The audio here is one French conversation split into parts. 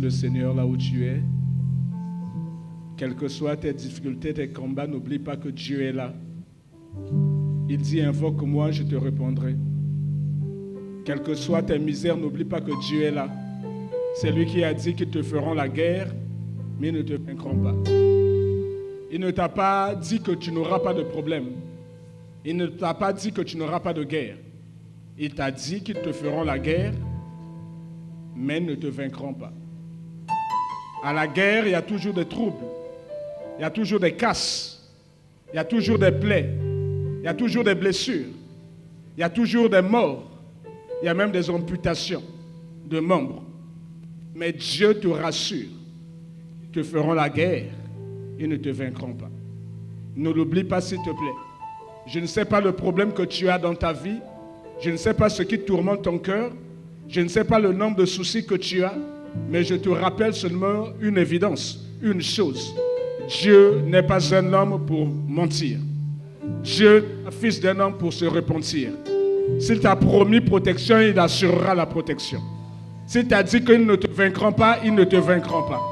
le Seigneur là où tu es. Quelles que soient tes difficultés, tes combats, n'oublie pas que Dieu est là. Il dit, invoque-moi, je te répondrai. Quelles que soient tes misères, n'oublie pas que Dieu est là. C'est lui qui a dit qu'ils te feront la guerre, mais ils ne te vaincront pas. Il ne t'a pas dit que tu n'auras pas de problème. Il ne t'a pas dit que tu n'auras pas de guerre. Il t'a dit qu'ils te feront la guerre, mais ne te vaincront pas. À la guerre, il y a toujours des troubles. Il y a toujours des casses. Il y a toujours des plaies. Il y a toujours des blessures. Il y a toujours des morts. Il y a même des amputations de membres. Mais Dieu te rassure. Ils te feront la guerre. Ils ne te vaincront pas. Ne l'oublie pas, s'il te plaît. Je ne sais pas le problème que tu as dans ta vie. Je ne sais pas ce qui tourmente ton cœur. Je ne sais pas le nombre de soucis que tu as. Mais je te rappelle seulement une évidence, une chose. Dieu n'est pas un homme pour mentir. Dieu n'est pas fils d'un homme pour se repentir. S'il t'a promis protection, il assurera la protection. S'il t'a dit qu'ils ne te vaincront pas, ils ne te vaincront pas.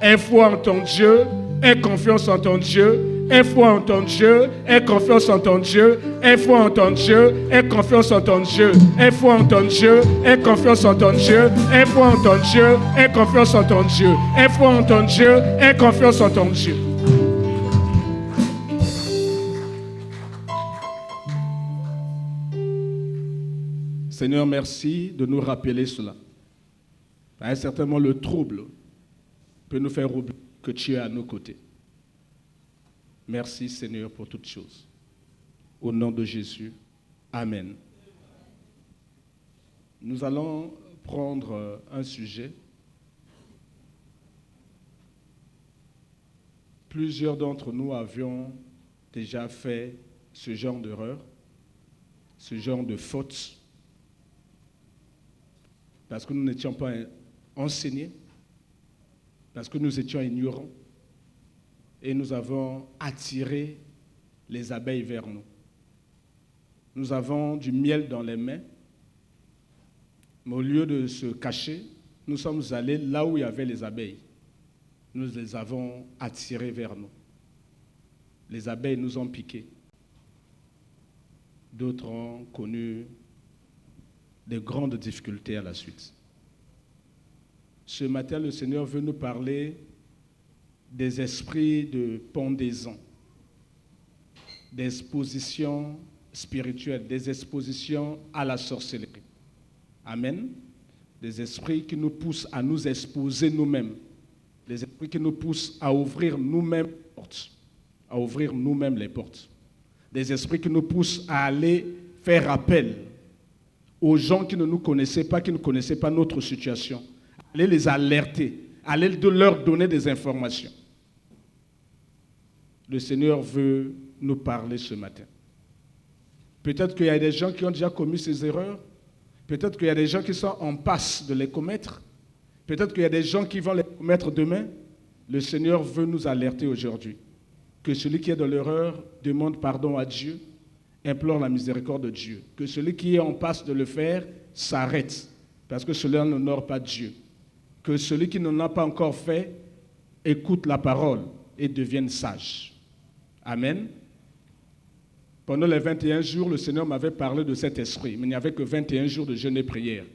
Aie foi en ton Dieu, aie confiance en ton Dieu. Aie foi en ton Dieu, aie confiance en ton Dieu, aie foi en ton Dieu, aie confiance en ton Dieu, aie foi en ton Dieu, aie confiance en ton Dieu, aie foi en ton Dieu, aie confiance en ton Dieu, aie foi en ton Dieu, aie confiance en ton Dieu. Seigneur, merci de nous rappeler cela. Certainement le trouble peut nous faire oublier que tu es à nos côtés. Merci Seigneur pour toutes choses. Au nom de Jésus, Amen. Nous allons prendre un sujet. Plusieurs d'entre nous avions déjà fait ce genre d'erreur, ce genre de faute, parce que nous n'étions pas enseignés, parce que nous étions ignorants. Et nous avons attiré les abeilles vers nous. Nous avons du miel dans les mains, mais au lieu de se cacher, nous sommes allés là où il y avait les abeilles. Nous les avons attirés vers nous. Les abeilles nous ont piqués. D'autres ont connu de grandes difficultés à la suite. Ce matin, le Seigneur veut nous parler des esprits de pendaison, des expositions spirituelles, des expositions à la sorcellerie. Amen. Des esprits qui nous poussent à nous exposer nous-mêmes. Des esprits qui nous poussent à ouvrir nous-mêmes les portes. À ouvrir nous-mêmes les portes. Des esprits qui nous poussent à aller faire appel aux gens qui ne nous connaissaient pas, qui ne connaissaient pas notre situation. Aller les alerter, aller leur donner des informations. Le Seigneur veut nous parler ce matin. Peut-être qu'il y a des gens qui ont déjà commis ces erreurs. Peut-être qu'il y a des gens qui sont en passe de les commettre. Peut-être qu'il y a des gens qui vont les commettre demain. Le Seigneur veut nous alerter aujourd'hui. Que celui qui est dans l'erreur demande pardon à Dieu, implore la miséricorde de Dieu. Que celui qui est en passe de le faire s'arrête, parce que cela n'honore pas Dieu. Que celui qui n'en a pas encore fait écoute la parole et devienne sage. Amen. Pendant les 21 jours, le Seigneur m'avait parlé de cet esprit, mais il n'y avait que 21 jours de jeûne et prière.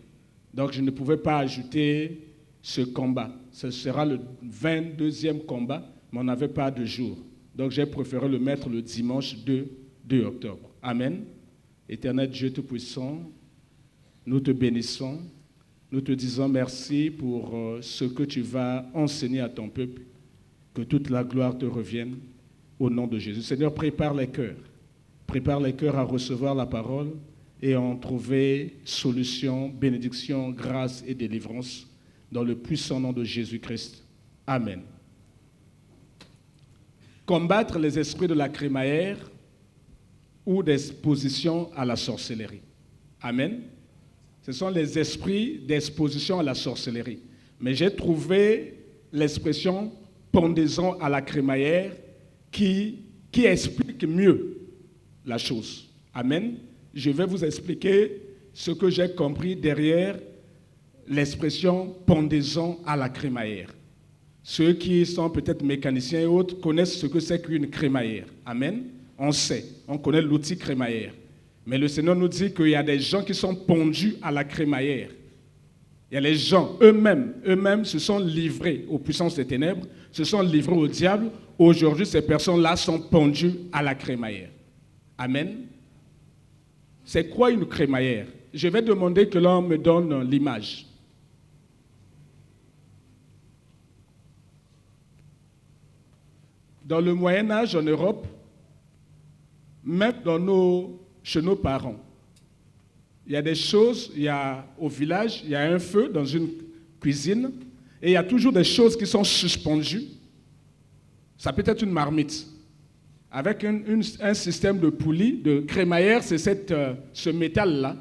Donc je ne pouvais pas ajouter ce combat. Ce sera le 22e combat, mais on n'avait pas de jour. Donc j'ai préféré le mettre le dimanche 2 octobre. Amen. Éternel Dieu Tout-Puissant, nous te bénissons. Nous te disons merci pour ce que tu vas enseigner à ton peuple. Que toute la gloire te revienne au nom de Jésus. Seigneur, prépare les cœurs. Prépare les cœurs à recevoir la parole et à en trouver solution, bénédiction, grâce et délivrance dans le puissant nom de Jésus-Christ. Amen. Combattre les esprits de la crémaillère ou d'exposition à la sorcellerie. Amen. Ce sont les esprits d'exposition à la sorcellerie. Mais j'ai trouvé l'expression pendaison à la crémaillère qui explique mieux la chose. Amen. Je vais vous expliquer ce que j'ai compris derrière l'expression pendaison à la crémaillère. Ceux qui sont peut-être mécaniciens et autres connaissent ce que c'est qu'une crémaillère. Amen. On sait, on connaît l'outil crémaillère. Mais le Seigneur nous dit qu'il y a des gens qui sont pendus à la crémaillère. Il y a les gens eux-mêmes se sont livrés aux puissances des ténèbres, se sont livrés au diable. Aujourd'hui, ces personnes-là sont pendues à la crémaillère. Amen. C'est quoi une crémaillère? Je vais demander que l'on me donne l'image. Dans le Moyen-Âge en Europe, même chez nos parents, il y a des choses, au village, il y a un feu dans une cuisine et il y a toujours des choses qui sont suspendues. Ça peut être une marmite. Avec un système de poulie, de crémaillère, c'est ce métal-là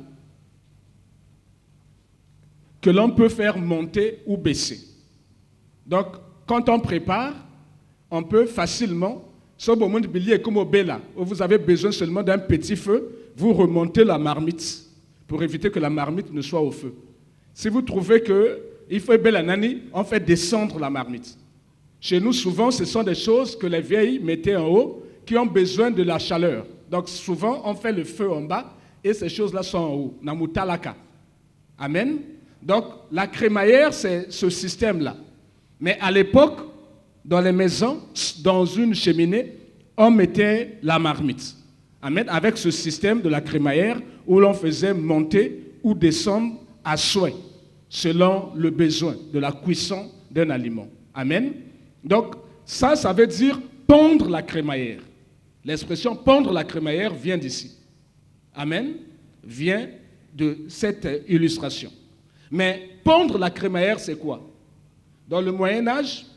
que l'on peut faire monter ou baisser. Donc, quand on prépare, on peut facilement, sauf au monde bilier comme au Bella, où vous avez besoin seulement d'un petit feu, vous remontez la marmite pour éviter que la marmite ne soit au feu. Si vous trouvez qu'il faut Bella Nani, on fait descendre la marmite. Chez nous, souvent, ce sont des choses que les vieilles mettaient en haut, qui ont besoin de la chaleur. Donc, souvent, on fait le feu en bas et ces choses-là sont en haut. Namutalaka. Amen. Donc, la crémaillère, c'est ce système-là. Mais à l'époque, dans les maisons, dans une cheminée, on mettait la marmite. Amen. Avec ce système de la crémaillère où l'on faisait monter ou descendre à souhait, selon le besoin de la cuisson d'un aliment. Amen. Donc, ça veut dire pondre la crémaillère. L'expression pondre la crémaillère vient d'ici. Amen. Vient de cette illustration. Mais pondre la crémaillère, c'est quoi? Dans le Moyen-Âge,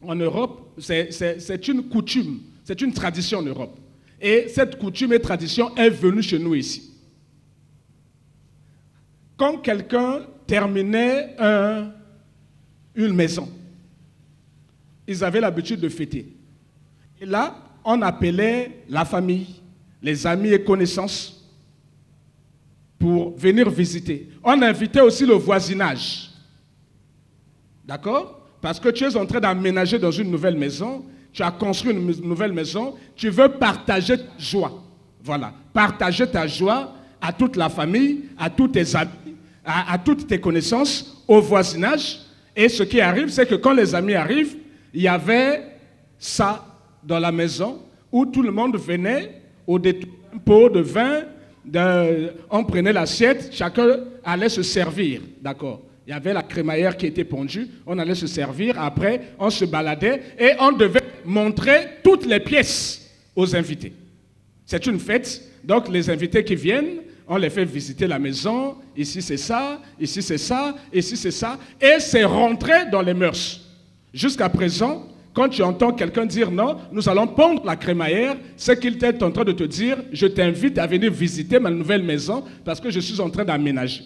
en Europe, c'est une coutume, c'est une tradition en Europe. Et cette coutume et tradition est venue chez nous ici. Quand quelqu'un terminait une maison, ils avaient l'habitude de fêter. Et là, on appelait la famille, les amis et connaissances pour venir visiter. On invitait aussi le voisinage. D'accord? Parce que tu es en train d'aménager dans une nouvelle maison, tu as construit une nouvelle maison, tu veux partager ta joie. Voilà. Partager ta joie à toute la famille, à tous tes amis, à toutes tes connaissances, au voisinage. Et ce qui arrive, c'est que quand les amis arrivent, il y avait ça dans la maison où tout le monde venait au détour d'un pot de vin, on prenait l'assiette, chacun allait se servir, d'accord? Il y avait la crémaillère qui était pondue, on allait se servir, après on se baladait et on devait montrer toutes les pièces aux invités. C'est une fête, donc les invités qui viennent, on les fait visiter la maison, ici c'est ça, ici c'est ça, ici c'est ça, et c'est rentré dans les mœurs. Jusqu'à présent, quand tu entends quelqu'un dire non, nous allons pondre la crémaillère, c'est qu'il est en train de te dire, je t'invite à venir visiter ma nouvelle maison parce que je suis en train d'aménager.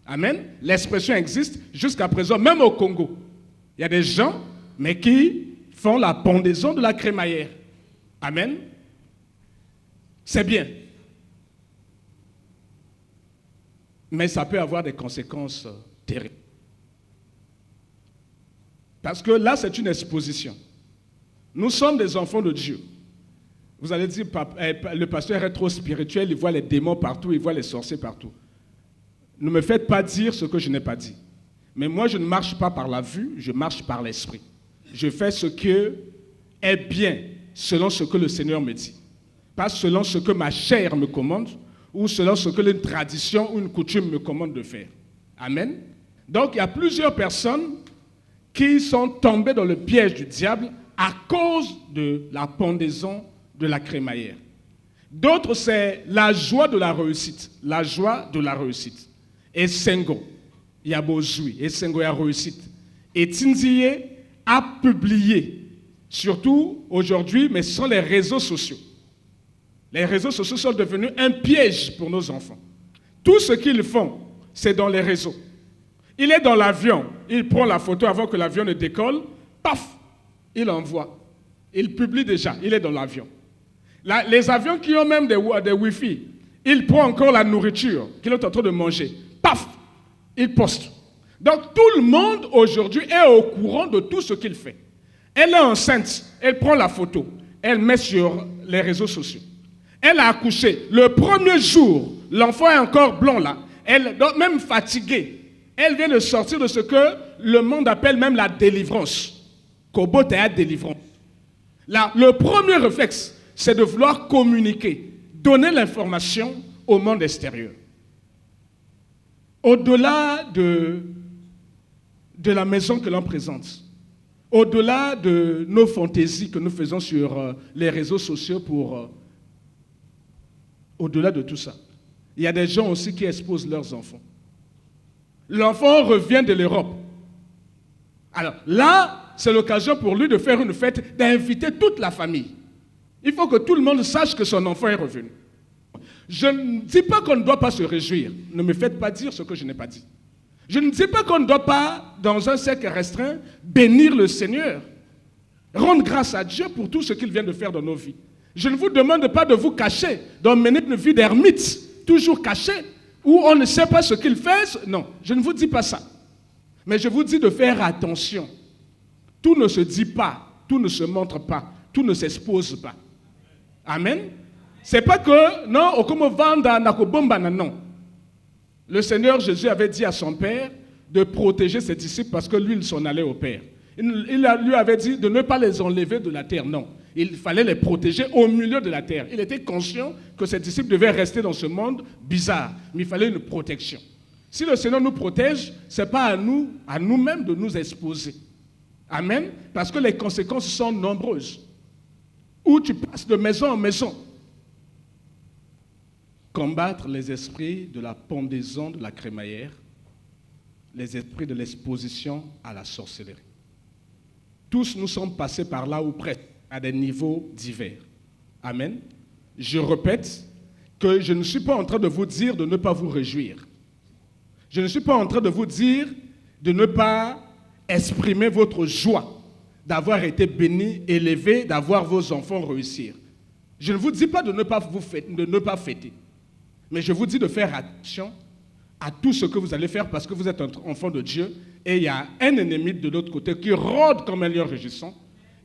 Amen. L'expression existe jusqu'à présent, même au Congo. Il y a des gens, mais qui font la pendaison de la crémaillère. Amen. C'est bien. Mais ça peut avoir des conséquences terribles. Parce que là, c'est une exposition. Nous sommes des enfants de Dieu. Vous allez dire, le pasteur est trop spirituel, il voit les démons partout, il voit les sorciers partout. Ne me faites pas dire ce que je n'ai pas dit. Mais moi, je ne marche pas par la vue, je marche par l'esprit. Je fais ce qui est bien, selon ce que le Seigneur me dit. Pas selon ce que ma chair me commande, ou selon ce que une tradition ou une coutume me commande de faire. Amen. Donc, il y a plusieurs personnes qui sont tombés dans le piège du diable à cause de la pendaison de la crémaillère. D'autres, c'est la joie de la réussite. La joie de la réussite. Et Sengo, il y a Bozui, et Sengo, il y a réussite. Et Tindiye a publié, surtout aujourd'hui, mais ce sont les réseaux sociaux. Les réseaux sociaux sont devenus un piège pour nos enfants. Tout ce qu'ils font, c'est dans les réseaux. Il est dans l'avion, il prend la photo avant que l'avion ne décolle, paf, il envoie. Il publie déjà, il est dans l'avion. Les avions qui ont même des Wi-Fi, il prend encore la nourriture qu'il est en train de manger, paf, il poste. Donc tout le monde aujourd'hui est au courant de tout ce qu'il fait. Elle est enceinte, elle prend la photo, elle met sur les réseaux sociaux. Elle a accouché. Le premier jour, l'enfant est encore blond là. Elle est même fatiguée. Elle vient de sortir de ce que le monde appelle même la délivrance. Kobo Théa délivrance. Là, le premier réflexe, c'est de vouloir communiquer, donner l'information au monde extérieur. Au-delà de la maison que l'on présente, au-delà de nos fantaisies que nous faisons sur les réseaux sociaux au-delà de tout ça, il y a des gens aussi qui exposent leurs enfants. L'enfant revient de l'Europe. Alors là, c'est l'occasion pour lui de faire une fête, d'inviter toute la famille. Il faut que tout le monde sache que son enfant est revenu. Je ne dis pas qu'on ne doit pas se réjouir. Ne me faites pas dire ce que je n'ai pas dit. Je ne dis pas qu'on ne doit pas, dans un cercle restreint, bénir le Seigneur. Rendre grâce à Dieu pour tout ce qu'il vient de faire dans nos vies. Je ne vous demande pas de vous cacher, d'emmener une vie d'ermite, toujours caché, où on ne sait pas ce qu'il fait. Non, je ne vous dis pas ça. Mais je vous dis de faire attention. Tout ne se dit pas, tout ne se montre pas, tout ne s'expose pas. Amen. C'est pas que, non, comme vanda nakobomba non. Le Seigneur Jésus avait dit à son Père de protéger ses disciples parce que lui, il s'en allait au Père. Il lui avait dit de ne pas les enlever de la terre, non. Il fallait les protéger au milieu de la terre. Il était conscient que ses disciples devaient rester dans ce monde bizarre, mais il fallait une protection. Si le Seigneur nous protège, ce n'est pas à nous-mêmes de nous exposer. Amen. Parce que les conséquences sont nombreuses. Où tu passes de maison en maison. Combattre les esprits de la pendaison de la crémaillère, les esprits de l'exposition à la sorcellerie. Tous nous sommes passés par là ou presque, à des niveaux divers. Amen. Je répète que je ne suis pas en train de vous dire de ne pas vous réjouir. Je ne suis pas en train de vous dire de ne pas exprimer votre joie d'avoir été béni, élevé, d'avoir vos enfants réussir. Je ne vous dis pas de ne pas fêter. Mais je vous dis de faire attention à tout ce que vous allez faire parce que vous êtes un enfant de Dieu et il y a un ennemi de l'autre côté qui rôde comme un lion rugissant.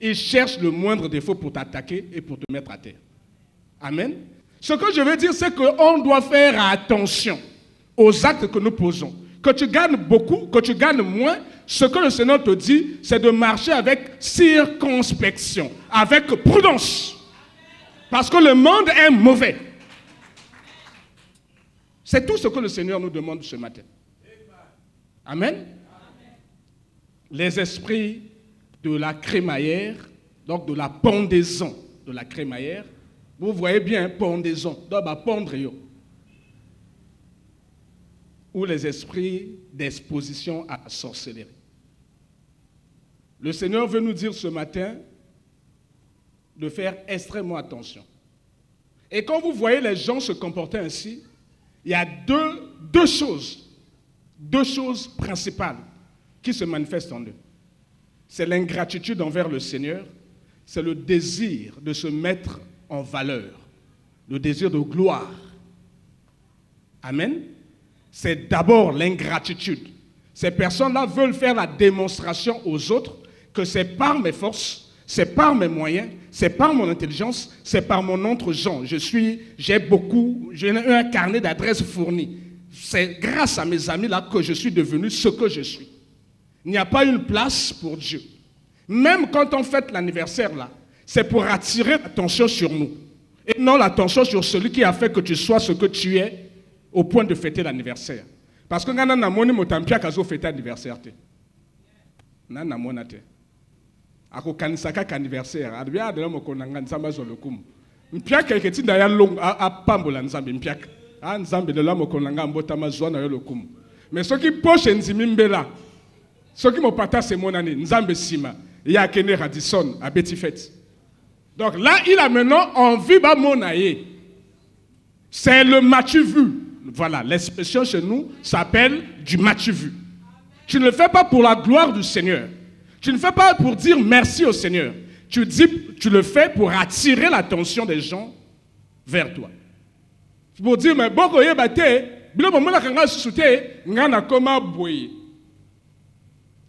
Il cherche le moindre défaut pour t'attaquer et pour te mettre à terre. Amen. Ce que je veux dire, c'est qu'on doit faire attention aux actes que nous posons. Que tu gagnes beaucoup, que tu gagnes moins, ce que le Seigneur te dit, c'est de marcher avec circonspection, avec prudence. Parce que le monde est mauvais. C'est tout ce que le Seigneur nous demande ce matin. Amen. Les esprits de la crémaillère, donc de la pendaison de la crémaillère, vous voyez bien, pendaison, donc pendre yo. Ou les esprits d'exposition à la sorcellerie. Le Seigneur veut nous dire ce matin de faire extrêmement attention. Et quand vous voyez les gens se comporter ainsi, il y a deux choses principales qui se manifestent en eux. C'est l'ingratitude envers le Seigneur, c'est le désir de se mettre en valeur, le désir de gloire. Amen. C'est d'abord l'ingratitude. Ces personnes-là veulent faire la démonstration aux autres que c'est par mes forces, c'est par mes moyens, c'est par mon intelligence, c'est par mon entre-gens. J'ai un carnet d'adresses fourni. C'est grâce à mes amis là que je suis devenu ce que je suis. Il n'y a pas une place pour Dieu. Même quand on fête l'anniversaire là, c'est pour attirer l'attention sur nous. Et non l'attention sur celui qui a fait que tu sois ce que tu es au point de fêter l'anniversaire. Parce que nous avons fêté l'anniversaire. Nous avons fêté ako kanisaka anniversaire adbia adela mokonanga nzamba zo lokumu mpiaka eketi ndaya long apambola nzambe mpiaka nzambe de la mokonanga mbotama zwa na yo lokumu mais soki poche nzimi mbela soki mopata semonani nzambe sima ya kene Radisson à Betty Fête. Donc là il a maintenant envie ba monaye. C'est le match vu. Voilà, l'expression chez nous s'appelle du match vu. Tu ne le fais pas pour la gloire du Seigneur. Tu ne fais pas pour dire merci au Seigneur. Tu le fais pour attirer l'attention des gens vers toi. Pour dire, mais bon, il y a des gens qui ont été,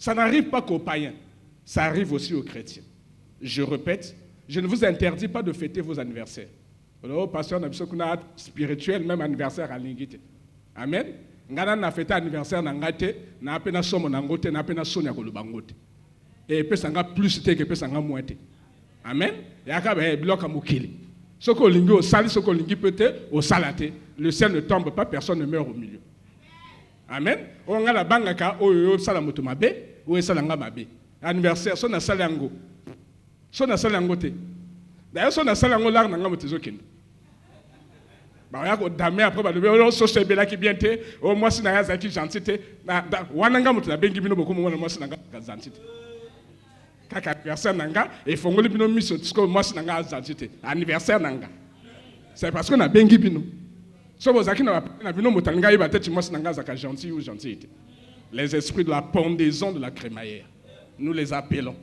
Ça n'arrive pas qu'aux païens, ça arrive aussi aux chrétiens. Je répète, je ne vous interdis pas de fêter vos anniversaires. Le pasteur n'a pas spirituel, même anniversaire à l'ingité. Amen. Ngana na fêté anniversaire na ngate, na apena somo na ngote, na apena sonia kolubangote. Et peut sanga plus te que peut sanga moins te. Amen. Yaka be bloc amukili. Soko lingi au sali, soko lingi peut-être au salate. Le ciel ne tombe pas, personne ne meurt au milieu. Amen. On a la bangaka o salamoto mabe, o salanga mabe. Anniversaire, son na salango. Son na salango te. D'ailleurs, son na salango là nanga motezo kendo. Bah ya ko dame après ba le so se bela ki bien te, o moi si na za ki gentil te, na wananga moto na bengi bino boko mo na moi si nanga gentil te. Kaka anniversaire nanga et fongoli bino miso tsko moi si nanga gentil te. Anniversaire nanga. C'est parce qu'on a bengi bino. So bozaki na bino motanga iba te moi si nanga za ka gentil ou gentilité. Les esprits de la pendaison de la crémaillère. Nous les appelons.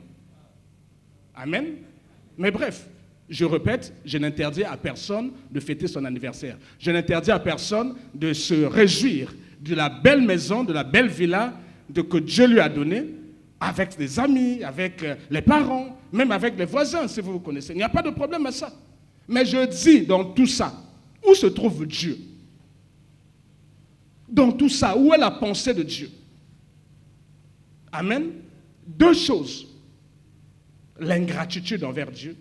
Amen. Mais bref, je répète, je n'interdis à personne de fêter son anniversaire. Je n'interdis à personne de se réjouir de la belle maison, de la belle villa que Dieu lui a donnée, avec les amis, avec les parents, même avec les voisins, si vous vous connaissez. Il n'y a pas de problème à ça. Mais je dis dans tout ça, où se trouve Dieu? Dans tout ça, où est la pensée de Dieu? Amen. Deux choses. L'ingratitude envers Dieu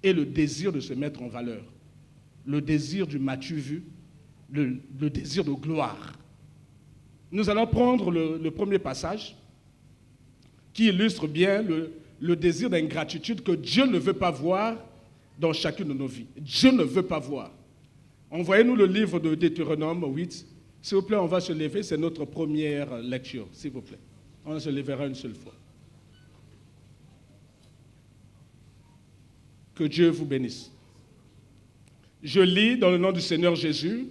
et le désir de se mettre en valeur. Le désir du m'as-tu vu, le désir de gloire. Nous allons prendre le premier passage qui illustre bien le désir d'ingratitude que Dieu ne veut pas voir dans chacune de nos vies. Dieu ne veut pas voir. Envoyez-nous le livre de Deutéronome 8. S'il vous plaît, on va se lever. C'est notre première lecture, s'il vous plaît. On se lèvera une seule fois. Que Dieu vous bénisse. Je lis dans le nom du Seigneur Jésus,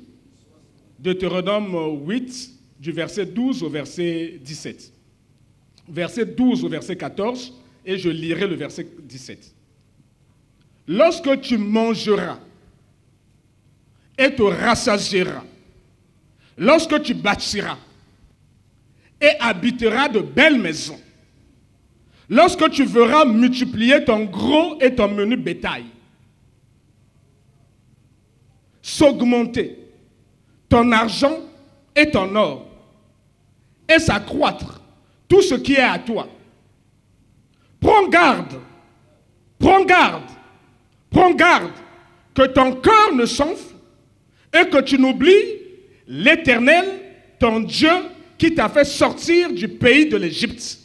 Deutéronome 8, du verset 12 au verset 17. Verset 12 au verset 14, et je lirai le verset 17. Lorsque tu mangeras et te rassasieras, lorsque tu bâtiras et habiteras de belles maisons, lorsque tu verras multiplier ton gros et ton menu bétail, s'augmenter ton argent et ton or, et s'accroître tout ce qui est à toi. Prends garde que ton cœur ne s'enfle et que tu n'oublies l'Éternel, ton Dieu, qui t'a fait sortir du pays de l'Égypte,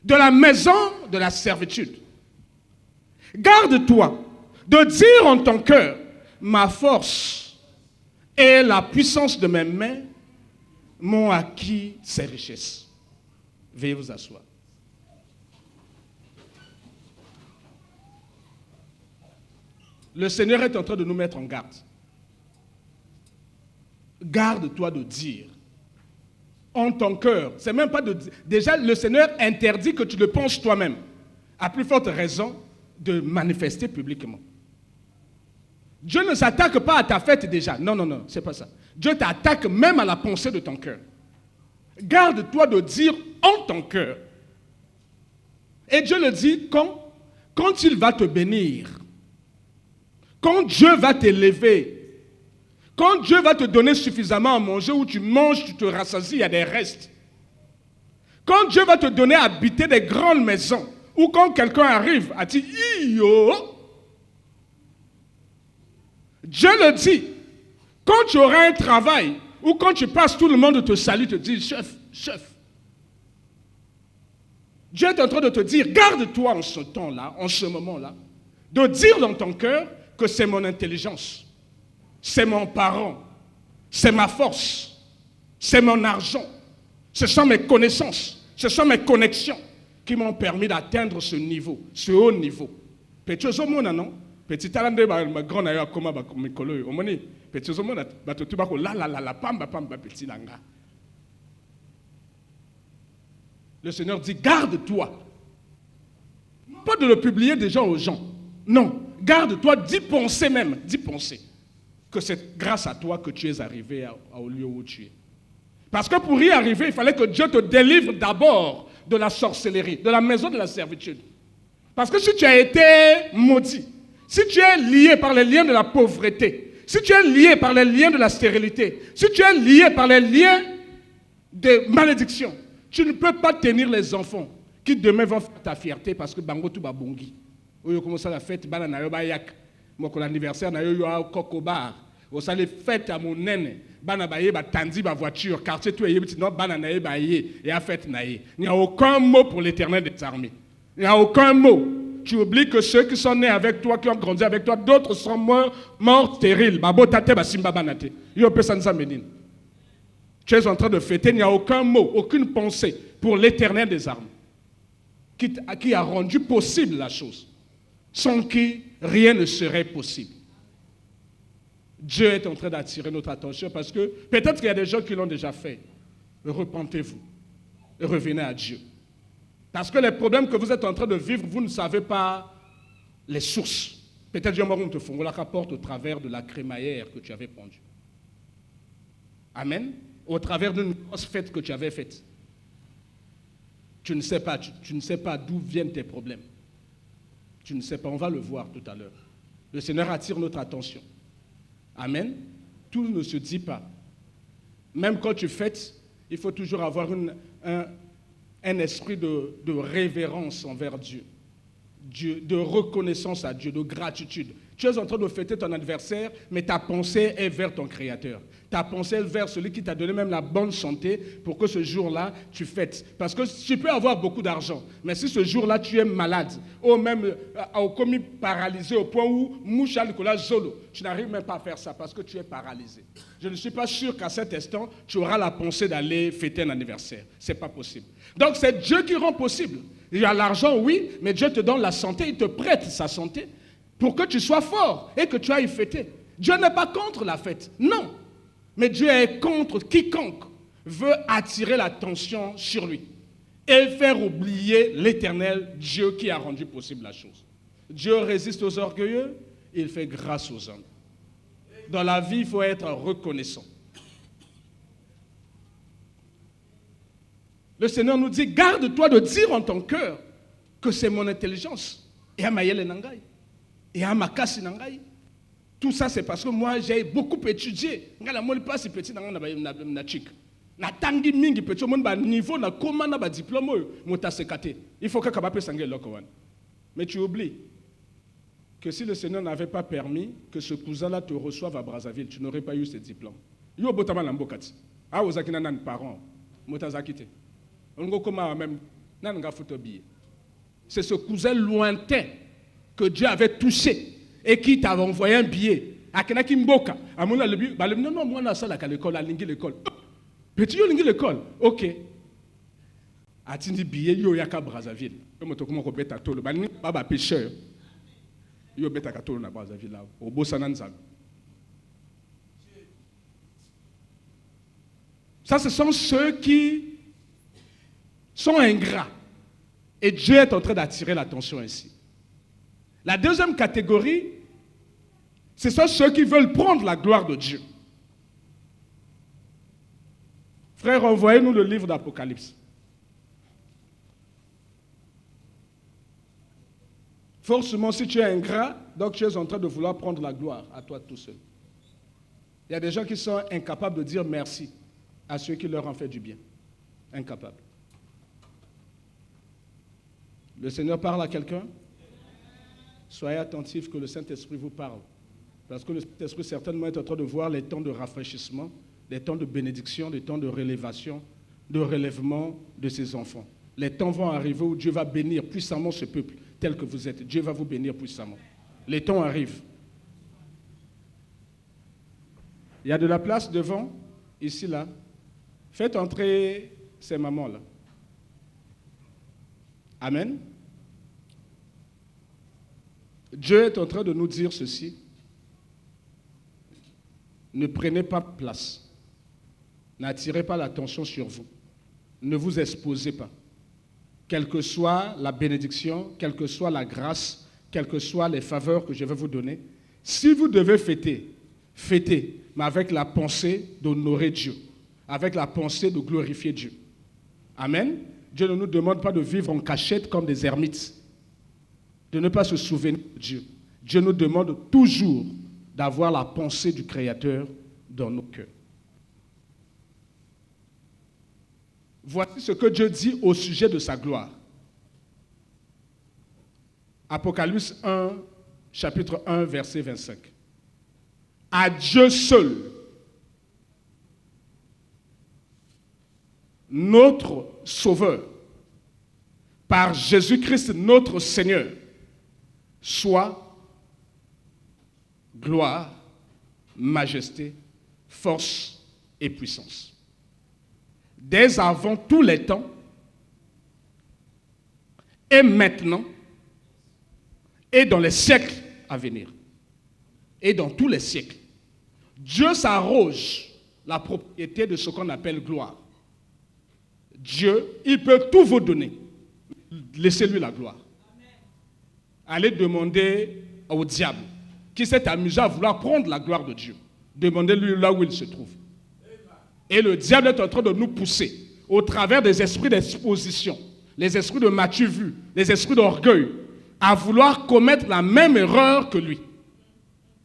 de la maison de la servitude. Garde-toi de dire en ton cœur, ma force et la puissance de mes mains m'ont acquis ces richesses. Veuillez vous asseoir. Le Seigneur est en train de nous mettre en garde. Garde-toi de dire en ton cœur. C'est même pas de dire. Déjà, le Seigneur interdit que tu le penses toi-même. À plus forte raison de manifester publiquement. Dieu ne s'attaque pas à ta fête déjà. Non, non, non, c'est pas ça. Dieu t'attaque même à la pensée de ton cœur. Garde-toi de dire en ton cœur. Et Dieu le dit quand il va te bénir. Quand Dieu va t'élever. Quand Dieu va te donner suffisamment à manger, où tu manges, tu te rassasies, il y a des restes. Quand Dieu va te donner à habiter des grandes maisons, ou quand quelqu'un arrive à dire « Iyo », Dieu le dit, quand tu auras un travail, ou quand tu passes, tout le monde te salue, te dit « Chef, chef ». Dieu est en train de te dire, garde-toi en ce temps-là, en ce moment-là, de dire dans ton cœur que c'est mon intelligence. C'est mon parent, c'est ma force, c'est mon argent, ce sont mes connaissances, ce sont mes connexions qui m'ont permis d'atteindre ce niveau, ce haut niveau. Petit ozomona non, petit talande ba grand na yo akoma ba mikolo yo. Omoni petit ozomona ba to tuba ko la pamba petit langa. Le Seigneur dit garde-toi. Pas de le publier déjà aux gens. Non, garde-toi d'y penser même, d'y penser. Que c'est grâce à toi que tu es arrivé au lieu où tu es. Parce que pour y arriver, il fallait que Dieu te délivre d'abord de la sorcellerie, de la maison de la servitude. Parce que si tu as été maudit, si tu es lié par les liens de la pauvreté, si tu es lié par les liens de la stérilité, si tu es lié par les liens de malédiction, tu ne peux pas tenir les enfants qui demain vont faire ta fierté parce que bango tout babongi. Oyo commence la fête bana na yo ba yak. Moi ko l'anniversaire na yo yo a kokobar. O ça les fête à mon nene. Bana ba ye ba tandi ba voiture, quartier tout yé non bana na ye ba ye et a fête na ye. Il n'y a aucun mot pour l'Éternel des armées. Il n'y a aucun mot. Tu oublies que ceux qui sont nés avec toi, qui ont grandi avec toi, d'autres sont morts stériles. Babo tate ba simba banate. Yo pe sansa medine. Tu es en train de fêter, il n'y a aucun mot, aucune pensée pour l'Éternel des armées qui a rendu possible la chose, sans qui rien ne serait possible. Dieu est en train d'attirer notre attention parce que peut-être qu'il y a des gens qui l'ont déjà fait. Repentez-vous et revenez à Dieu. Parce que les problèmes que vous êtes en train de vivre, vous ne savez pas les sources. Peut-être Dieu m'a te font la rapporte au travers de la crémaillère que tu avais pendue. Amen. Au travers d'une grosse fête que tu avais faite. Tu ne sais pas, tu ne sais pas d'où viennent tes problèmes. Tu ne sais pas, on va le voir tout à l'heure. Le Seigneur attire notre attention. Amen. Tout ne se dit pas. Même quand tu fêtes, il faut toujours avoir un esprit de révérence envers Dieu, de reconnaissance à Dieu, de gratitude. Tu es en train de fêter ton anniversaire, mais ta pensée est vers ton Créateur. Ta pensée est vers celui qui t'a donné même la bonne santé pour que ce jour-là, tu fêtes. Parce que tu peux avoir beaucoup d'argent, mais si ce jour-là, tu es malade, ou même commis paralysé au point où moucha Nicolas Zolo, tu n'arrives même pas à faire ça parce que tu es paralysé. Je ne suis pas sûr qu'à cet instant, tu auras la pensée d'aller fêter un anniversaire. Ce n'est pas possible. Donc c'est Dieu qui rend possible. Il y a l'argent, oui, mais Dieu te donne la santé, il te prête sa santé pour que tu sois fort et que tu ailles fêter. Dieu n'est pas contre la fête, non. Mais Dieu est contre quiconque veut attirer l'attention sur lui et faire oublier l'Éternel Dieu qui a rendu possible la chose. Dieu résiste aux orgueilleux, il fait grâce aux hommes. Dans la vie, il faut être reconnaissant. Le Seigneur nous dit, garde-toi de dire en ton cœur que c'est mon intelligence. Et à Mayele Nangai. Et à Makasi Nangai. Tout ça, c'est parce que moi, j'ai beaucoup étudié. Je ne suis pas si petit dans la chic. Na tangi mingi petit mon niveau na comment na ba diplôme mota sekate. Il faut que capable sangue lokowan. Mais tu oublies que si le Seigneur n'avait pas permis que ce cousin-là te reçoive à Brazzaville, tu n'aurais pas eu ce diplôme. Yo botama lambokati. Ah ozakina nan parents mota zakite. On comment même nan nga fotobi. C'est ce cousin lointain que Dieu avait touché et qui t'avait envoyé un billet. Akenaki mboka. Amona le billet. Non, moi na sala à l'école, à l'école. Petit yo lingi l'école. OK. Atindi billet yo yaka Brazzaville. Yo moto comment ko beta tolo. Baba pêcheur. Yo beta ka tolo na Brazzaville là. Au bosana nzambe. Ça, ce sont ceux qui sont ingrats. Et Dieu est en train d'attirer l'attention ici. La deuxième catégorie, ce sont ceux qui veulent prendre la gloire de Dieu. Frère, envoyez-nous le livre d'Apocalypse. Forcément, si tu es ingrat, donc tu es en train de vouloir prendre la gloire à toi tout seul. Il y a des gens qui sont incapables de dire merci à ceux qui leur ont fait du bien. Incapables. Le Seigneur parle à quelqu'un? Soyez attentifs que le Saint-Esprit vous parle. Parce que le Saint-Esprit certainement est en train de voir les temps de rafraîchissement, les temps de bénédiction, les temps de rélévation, de relèvement de ses enfants. Les temps vont arriver où Dieu va bénir puissamment ce peuple tel que vous êtes. Dieu va vous bénir puissamment. Les temps arrivent. Il y a de la place devant, ici, là. Faites entrer ces mamans-là. Amen. Dieu est en train de nous dire ceci. Ne prenez pas place. N'attirez pas l'attention sur vous. Ne vous exposez pas. Quelle que soit la bénédiction, quelle que soit la grâce, quelles que soient les faveurs que je vais vous donner, si vous devez fêter, fêtez, mais avec la pensée d'honorer Dieu, avec la pensée de glorifier Dieu. Amen. Dieu ne nous demande pas de vivre en cachette comme des ermites, de ne pas se souvenir de Dieu. Dieu nous demande toujours d'avoir la pensée du Créateur dans nos cœurs. Voici ce que Dieu dit au sujet de sa gloire. Apocalypse 1, chapitre 1, verset 25. À Dieu seul, notre Sauveur, par Jésus-Christ notre Seigneur, soit gloire, majesté, force et puissance. Dès avant tous les temps, et maintenant, et dans les siècles à venir, et dans tous les siècles. Dieu s'arroge la propriété de ce qu'on appelle gloire. Dieu, il peut tout vous donner. Laissez-lui la gloire. Allez demander au diable, qui s'est amusé à vouloir prendre la gloire de Dieu. Demandez-lui là où il se trouve. Et le diable est en train de nous pousser au travers des esprits d'exposition, les esprits de matu vu, les esprits d'orgueil, à vouloir commettre la même erreur que lui.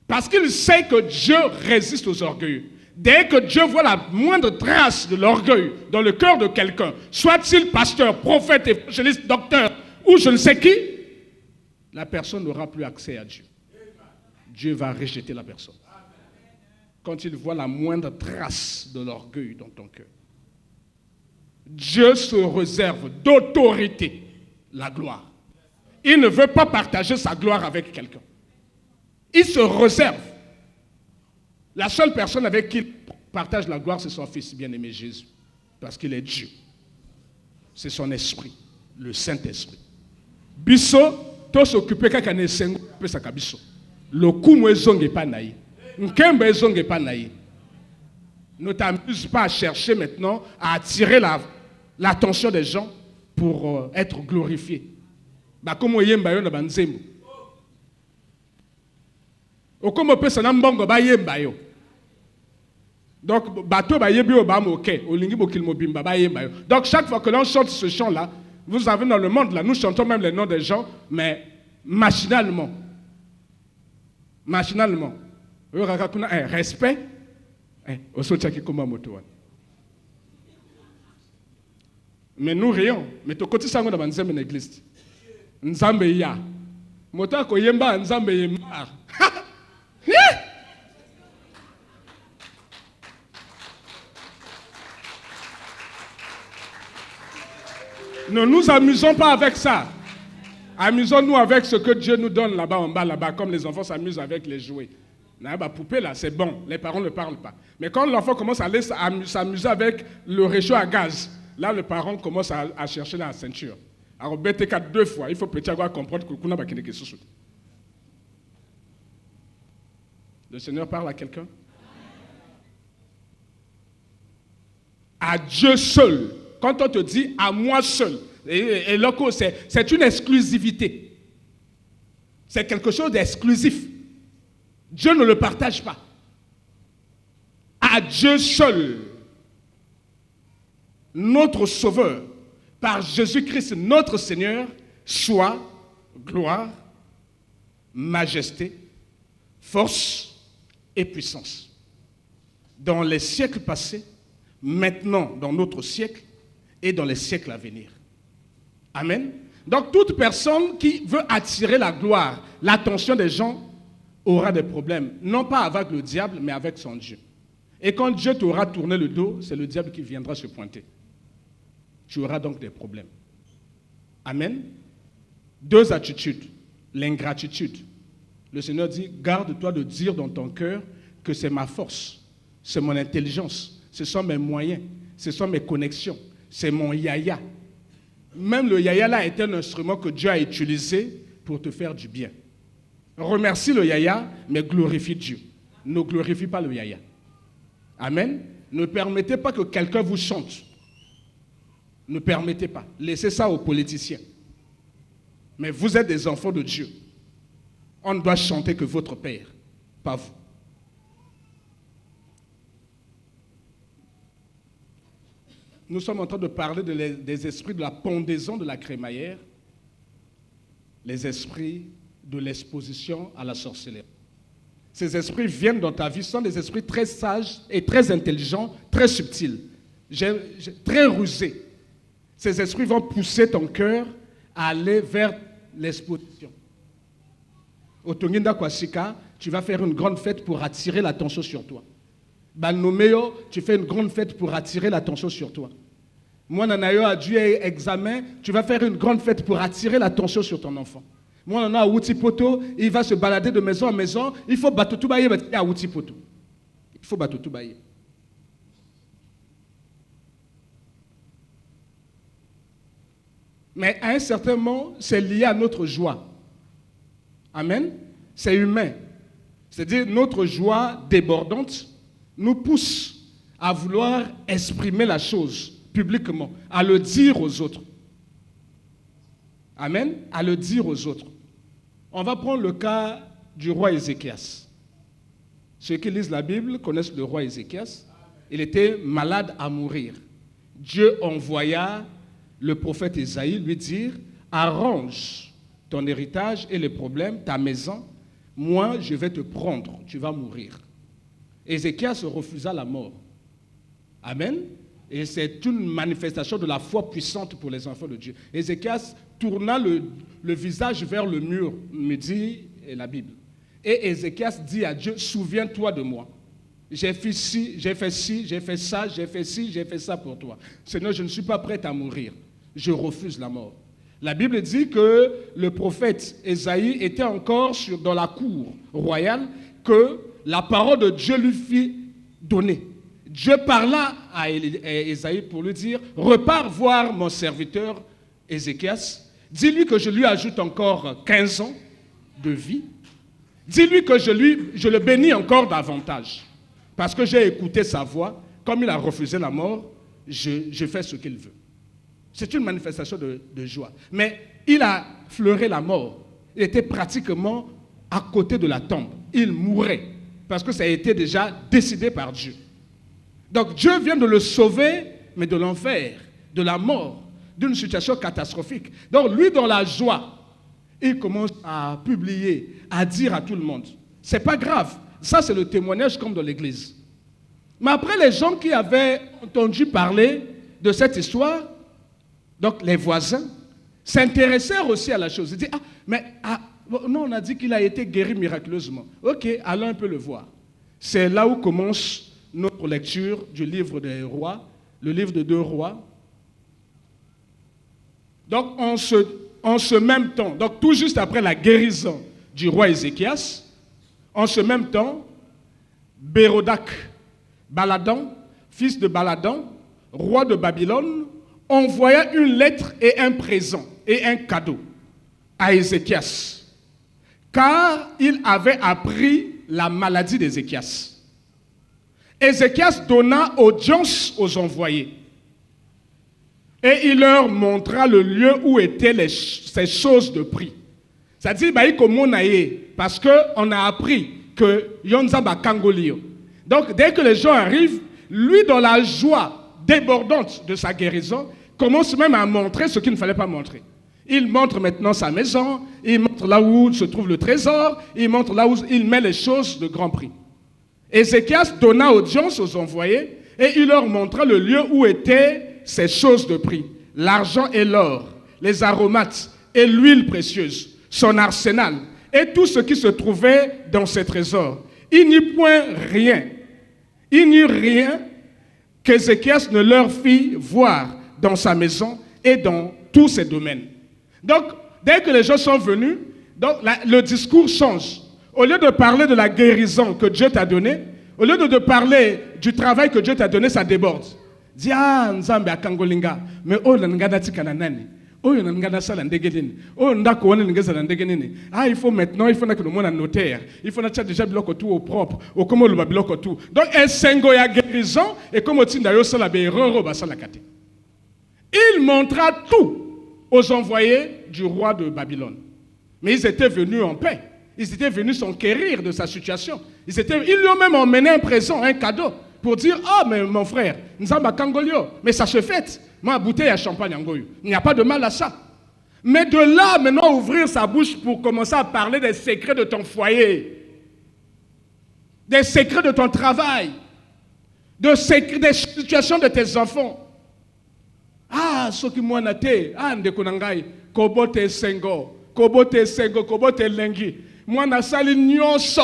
Parce qu'il sait que Dieu résiste aux orgueilleux. Dès que Dieu voit la moindre trace de l'orgueil dans le cœur de quelqu'un, soit-il pasteur, prophète, évangéliste, docteur, ou je ne sais qui, la personne n'aura plus accès à Dieu. Dieu va rejeter la personne. Quand il voit la moindre trace de l'orgueil dans ton cœur. Dieu se réserve d'autorité la gloire. Il ne veut pas partager sa gloire avec quelqu'un. Il se réserve. La seule personne avec qui il partage la gloire, c'est son Fils bien-aimé Jésus. Parce qu'il est Dieu. C'est son esprit, le Saint-Esprit. Bisso, to s'occuper quand on est sengo, peut s'akabiso. Le coup moi zonge pas naï. Nkembe zonge pas naï. Ne t'amuse pas à chercher maintenant à attirer l'attention des gens pour être glorifié. Bah comme yemba yo na banzembo. Okomo pesa na mbongo ba yemba yo. Donc bateau ba yebi o ba moke, olingi bokil mobimba ba yemba yo. Donc chaque fois que l'on chante ce chant là, vous avez dans le monde là, nous chantons même les noms des gens, mais machinalement. Machinalement. Respect. Mais nous rions. Mais tu côté sango dans une église. Nzambe ya. Mota ko yemba nzambe yemba. Ne nous amusons pas avec ça. Amusons-nous avec ce que Dieu nous donne là-bas en bas, là-bas, comme les enfants s'amusent avec les jouets. La poupée là, c'est bon, les parents ne parlent pas. Mais quand l'enfant commence à s'amuser avec le réchaud à gaz, là le parent commence à chercher la ceinture. Alors BT4 deux fois, il faut petit avoir comprendre que le Seigneur parle à quelqu'un. À Dieu seul. Quand on te dit à moi seul, et loco, c'est une exclusivité. C'est quelque chose d'exclusif. Dieu ne le partage pas. À Dieu seul, notre Sauveur, par Jésus-Christ notre Seigneur, soit gloire, majesté, force et puissance. Dans les siècles passés, maintenant dans notre siècle et dans les siècles à venir. Amen. Donc toute personne qui veut attirer la gloire, l'attention des gens, aura des problèmes. Non pas avec le diable, mais avec son Dieu. Et quand Dieu t'aura tourné le dos, c'est le diable qui viendra se pointer. Tu auras donc des problèmes. Amen. Deux attitudes. L'ingratitude. Le Seigneur dit, garde-toi de dire dans ton cœur que c'est ma force, c'est mon intelligence, ce sont mes moyens, ce sont mes connexions, c'est mon yaya. Même le yaya là est un instrument que Dieu a utilisé pour te faire du bien. Remercie le yaya, mais glorifie Dieu. Ne glorifie pas le yaya. Amen. Ne permettez pas que quelqu'un vous chante. Ne permettez pas. Laissez ça aux politiciens. Mais vous êtes des enfants de Dieu. On ne doit chanter que votre Père, pas vous. nous sommes en train de parler des esprits de la pendaison de la crémaillère, les esprits de l'exposition à la sorcellerie. Ces esprits viennent dans ta vie, ce sont des esprits très sages et très intelligents, très subtils, très rusés. Ces esprits vont pousser ton cœur à aller vers l'exposition. Au Tonginda Kwasika, tu vas faire une grande fête pour attirer l'attention sur toi. Balnomeo, tu fais une grande fête pour attirer l'attention sur toi. Moi, Nanayo a dû examen, tu vas faire une grande fête pour attirer l'attention sur ton enfant. Moi, Nana a Woutipoto, il va se balader de maison en maison, il faut battre tout bailler à Woutipoto. Il faut battre tout bailler. Mais à un certain moment, c'est lié à notre joie. Amen. C'est humain. C'est-à-dire notre joie débordante nous pousse à vouloir exprimer la chose publiquement, à le dire aux autres. Amen. À le dire aux autres. On va prendre le cas du roi Ézéchias. Ceux qui lisent la Bible connaissent le roi Ézéchias. Il était malade à mourir. Dieu envoya le prophète Isaïe lui dire « Arrange ton héritage et les problèmes, ta maison, moi je vais te prendre, tu vas mourir. » Ézéchias refusa la mort. Amen. Et c'est une manifestation de la foi puissante pour les enfants de Dieu. Ézéchias tourna le visage vers le mur, me dit la Bible. Et Ézéchias dit à Dieu, souviens-toi de moi. J'ai fait ci, j'ai fait ci, j'ai fait ça, j'ai fait ci, j'ai fait ça pour toi. Seigneur, je ne suis pas prêt à mourir. Je refuse la mort. La Bible dit que le prophète Ésaïe était encore dans la cour royale, que la parole de Dieu lui fit donner. Dieu parla à Ésaïe pour lui dire, repars voir mon serviteur Ézéchias, dis-lui que je lui ajoute encore 15 ans de vie, dis-lui que je le bénis encore davantage, parce que j'ai écouté sa voix, comme il a refusé la mort, je fais ce qu'il veut. C'est une manifestation de joie. Mais il a fleuré la mort, il était pratiquement à côté de la tombe, il mourait, parce que ça a été déjà décidé par Dieu. Donc Dieu vient de le sauver, mais de l'enfer, de la mort, d'une situation catastrophique. Donc lui, dans la joie, il commence à publier, à dire à tout le monde. C'est pas grave. Ça, c'est le témoignage comme dans l'église. Mais après, les gens qui avaient entendu parler de cette histoire, donc les voisins, s'intéressèrent aussi à la chose. Ils disent, non, on a dit qu'il a été guéri miraculeusement. Ok, allons un peu le voir. C'est là où commence notre lecture du livre des rois, le livre de 2 rois. Donc, en ce même temps, donc tout juste après la guérison du roi Ézéchias, en ce même temps, Bérodac, Baladan, fils de Baladan, roi de Babylone, envoya une lettre et un présent et un cadeau à Ézéchias, car il avait appris la maladie d'Ézéchias. Ézéchias donna audience aux envoyés et il leur montra le lieu où étaient ces choses de prix. C'est-à-dire, parce qu'on a appris que Yonzamba Kangolio. Donc, dès que les gens arrivent, lui, dans la joie débordante de sa guérison, commence même à montrer ce qu'il ne fallait pas montrer. Il montre maintenant sa maison, il montre là où se trouve le trésor, il montre là où il met les choses de grand prix. Ézéchias donna audience aux envoyés et il leur montra le lieu où étaient ces choses de prix, l'argent et l'or, les aromates et l'huile précieuse, son arsenal et tout ce qui se trouvait dans ses trésors. Il n'y eut rien qu'Ézéchias ne leur fit voir dans sa maison et dans tous ses domaines. Donc, dès que les gens sont venus, donc, le discours change. Au lieu de parler de la guérison que Dieu t'a donnée, au lieu de parler du travail que Dieu t'a donné, ça déborde. Dis, Nzambe a Kangolinga, mais oh, l'angana tika nani. Oh, l'angana sala ndegelini. Oh, ndako wane ngeza ndegelini. Ah, il faut maintenant, il faut que le monde a notaire. Il faut que déjà biloko tout au propre. Au comme le biloko tout. Donc, un sengo ya guérison, et comme au tinda yo sala beiroro basala kate. Il montra tout aux envoyés du roi de Babylone. Mais ils étaient venus en paix. Ils étaient venus s'enquérir de sa situation. Ils lui ont même emmené un présent, un cadeau. pour dire, ah, mais mon frère, Nzamba Kangolio, mais ça se fait. Moi, bouteille à champagne en goyo. Il n'y a pas de mal à ça. Mais de là, maintenant, ouvrir sa bouche pour commencer à parler des secrets de ton foyer, des secrets de ton travail, des situations de tes enfants. Ah, ce qui m'a naté, ah, ndekonangai, kobote sengo, kobote lengi. Moi, na sali nyonso.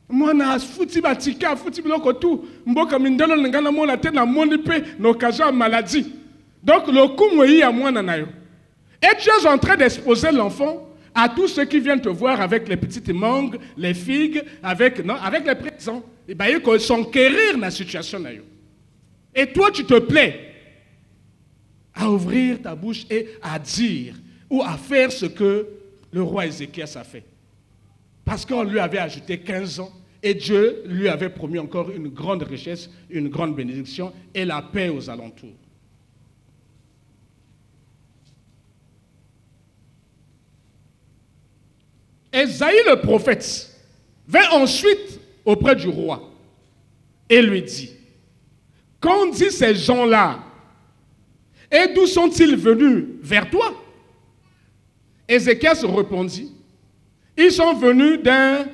Moi, na futi batika, futi biloko tout. Mboka mindelo ngana mona te na moni pe n'occasion maladie. Donc, le coup moi à moi nanayo. Et tu es en train d'exposer l'enfant à tous ceux qui viennent te voir avec les petites mangues, les figues, avec les présents. Et bien, ils sont quérir dans la situation. Et toi, tu te plais à ouvrir ta bouche et à dire ou à faire ce que le roi Ézéchias a fait. Parce qu'on lui avait ajouté 15 ans et Dieu lui avait promis encore une grande richesse, une grande bénédiction et la paix aux alentours. Ésaïe le prophète vint ensuite auprès du roi et lui dit, qu'ont dit ces gens-là et d'où sont-ils venus vers toi? Ézéchias répondit, ils sont venus d'un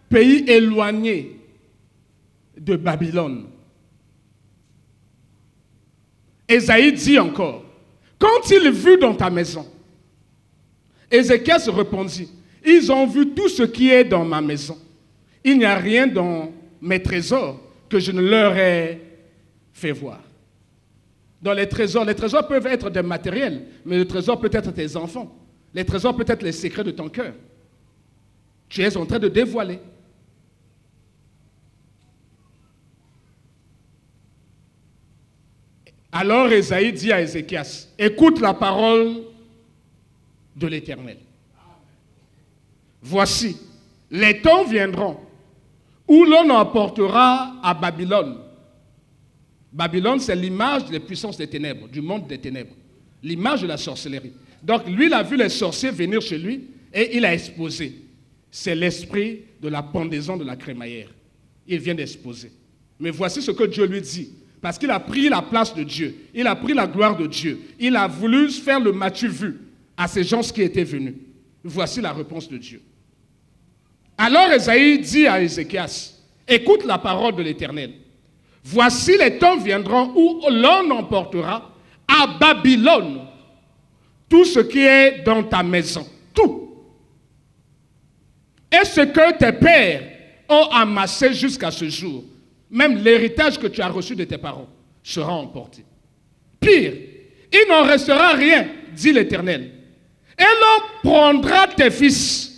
pays éloigné de Babylone. Ésaïe dit encore, qu'ont-ils vu dans ta maison? Ézéchias répondit, ils ont vu tout ce qui est dans ma maison. Il n'y a rien dans mes trésors que je ne leur ai fait voir. Dans les trésors peuvent être des matériels, mais le trésor peut être tes enfants. Les trésors peuvent être les secrets de ton cœur. Tu es en train de dévoiler. Alors Ésaïe dit à Ézéchias, écoute la parole de l'Éternel. Voici, les temps viendront où l'on emportera à Babylone. Babylone, c'est l'image des puissances des ténèbres, du monde des ténèbres. L'image de la sorcellerie. Donc, lui, il a vu les sorciers venir chez lui et il a exposé. C'est l'esprit de la pendaison de la crémaillère. Il vient d'exposer. Mais voici ce que Dieu lui dit. Parce qu'il a pris la place de Dieu. Il a pris la gloire de Dieu. Il a voulu faire le m'as-tu vu à ces gens qui étaient venus. Voici la réponse de Dieu. Alors Ésaïe dit à Ézéchias, écoute la parole de l'Éternel. Voici les temps viendront où l'on emportera à Babylone tout ce qui est dans ta maison. Tout. Et ce que tes pères ont amassé jusqu'à ce jour, même l'héritage que tu as reçu de tes parents, sera emporté. Pire, il n'en restera rien, dit l'Éternel. Et l'on prendra tes fils.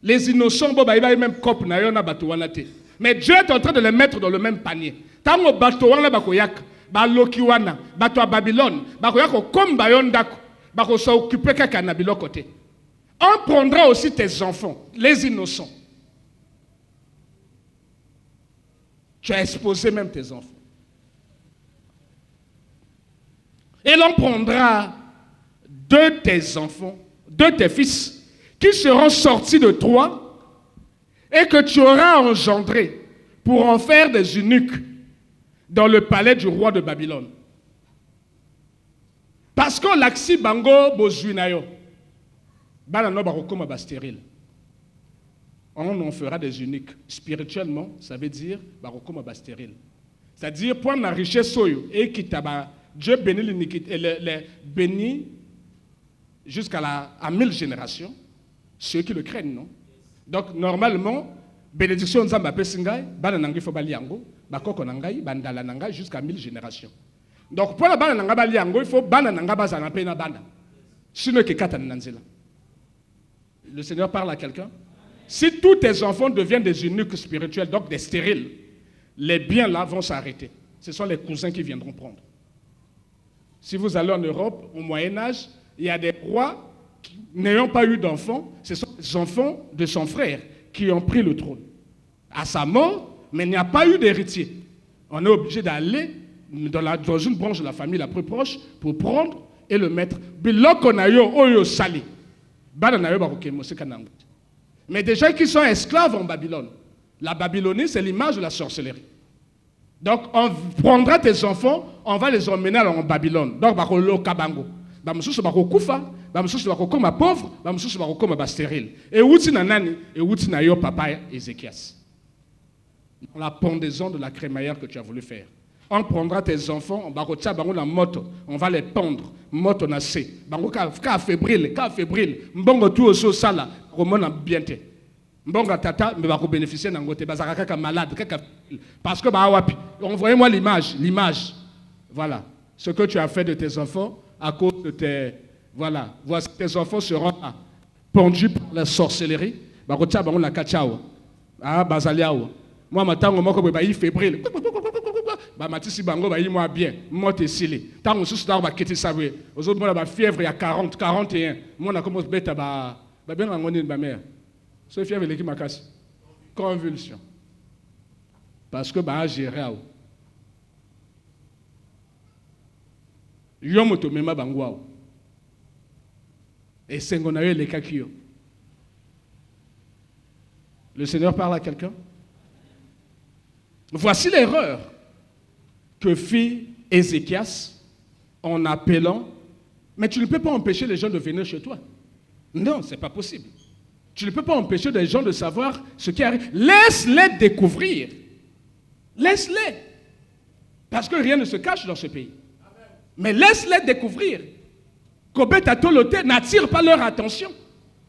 Les innocents, même cop mais Dieu est en train de les mettre dans le même panier. Tango batowana bakoyak, balokiwana, bato à Babylone, bakoyako comme bayondako, bako s'occuper kaka na bilokote. On prendra aussi tes enfants, les innocents. Tu as exposé même tes enfants. Et l'on prendra de tes enfants, de tes fils, qui seront sortis de toi et que tu auras engendrés pour en faire des eunuques dans le palais du roi de Babylone. Parce que l'axi bango bozuinayo, banano barokoma ba stérile. On en fera des eunuques. Spirituellement, ça veut dire barokoma ba stérile. C'est-à-dire pour la richesse soyo et qui taba Dieu bénit l'iniquité, les bénit jusqu'à 1000 générations. Ceux qui le craignent, non? Donc, normalement, bénédiction nzamba pesingai, bana nangi fo baliango, bakoko nangai, bandala nangai jusqu'à 1000 générations. Donc, pour la bana nanga baliango, il faut bana nanga bazana pe na bana. Sinon que kata nanzela. Le Seigneur parle à quelqu'un. Si tous tes enfants deviennent des eunuques spirituels, donc des stériles, les biens là vont s'arrêter. Ce sont les cousins qui viendront prendre. Si vous allez en Europe, au Moyen-Âge, il y a des rois n'ayant pas eu d'enfants, ce sont les enfants de son frère qui ont pris le trône. À sa mort, mais il n'y a pas eu d'héritier. On est obligé d'aller dans une branche de la famille la plus proche pour prendre et le mettre. Mais des gens qui sont esclaves en Babylone. La Babylonie, c'est l'image de la sorcellerie. Donc, on prendra tes enfants, on va les emmener en Babylone. Donc, on va kabango. Bamsusu bako kufa, bamsusu bako koma pauvre, bamsusu bako koma stérile. Et outi na nani, et outi na yo papa Ézéchias. La pendaison de la crémaillère que tu as voulu faire. On prendra tes enfants, on va la moto, on va les pendre, moto na se. Bango ka fébrile, mbongo tout au sala, romona bienté. Mbongo tata, mais va bénéficier d'un côté, bazaka kaka malade, kaka parce que bah wapi, envoyez-moi l'image. Voilà, ce que tu as fait de tes enfants à cause de tes voilà, voici tes enfants seront pendus par la sorcellerie. Bah rocha bango la kachao. Ah bazaliao. Moi matango moko ba fébrile. Ba matisi bango ba moi bien, moi te sili. Tango sous dar ba keti sawe. Aux autres moi ba fièvre il y a 40, 41. Moi na commence beta ba bien ngoni ba mère. Ce fièvre l'équipe makasi. Convulsion. Parce que ba gérer ao. Yo moto mema bango ao. Et sengonayo le kakio. Le Seigneur parle à quelqu'un. Voici l'erreur que fit Ézéchias en appelant, mais tu ne peux pas empêcher les gens de venir chez toi. Non, ce n'est pas possible. Tu ne peux pas empêcher les gens de savoir ce qui arrive. Laisse-les découvrir. Laisse-les. Parce que rien ne se cache dans ce pays. Mais laisse-les découvrir. Kobeta tolote n'attire pas leur attention.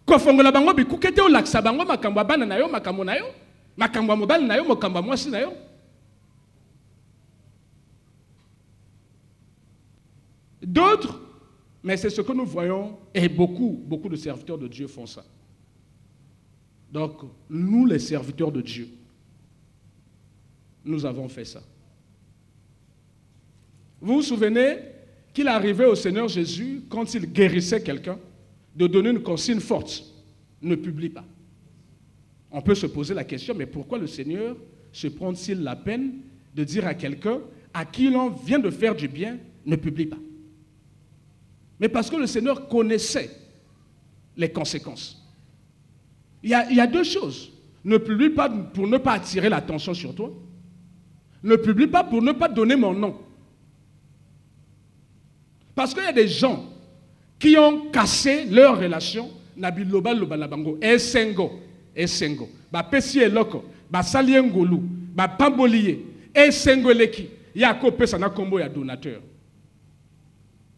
Kofongola bango bikukete o laksa bango makambo bana na yo makambo na yo. Makambo mobali na yo makambo mwasi na yo. D'autres, mais c'est ce que nous voyons, et beaucoup de serviteurs de Dieu font ça. Donc, nous les serviteurs de Dieu, nous avons fait ça. Vous vous souvenez qu'il arrivait au Seigneur Jésus, quand il guérissait quelqu'un, de donner une consigne forte. Ne publie pas. On peut se poser la question, mais pourquoi le Seigneur se prend-il la peine de dire à quelqu'un à qui l'on vient de faire du bien, ne publie pas? Mais parce que le Seigneur connaissait les conséquences. Il y a deux choses. Ne publie pas pour ne pas attirer l'attention sur toi. Ne publie pas pour ne pas donner mon nom. Parce qu'il y a des gens qui ont cassé leur relation. Nabiloba loba labango. Esengo. Ba pesi eloko. Ba saliengolu. Ba pamboliye. Esengo leki. Yako pesa na kombo ya donateur.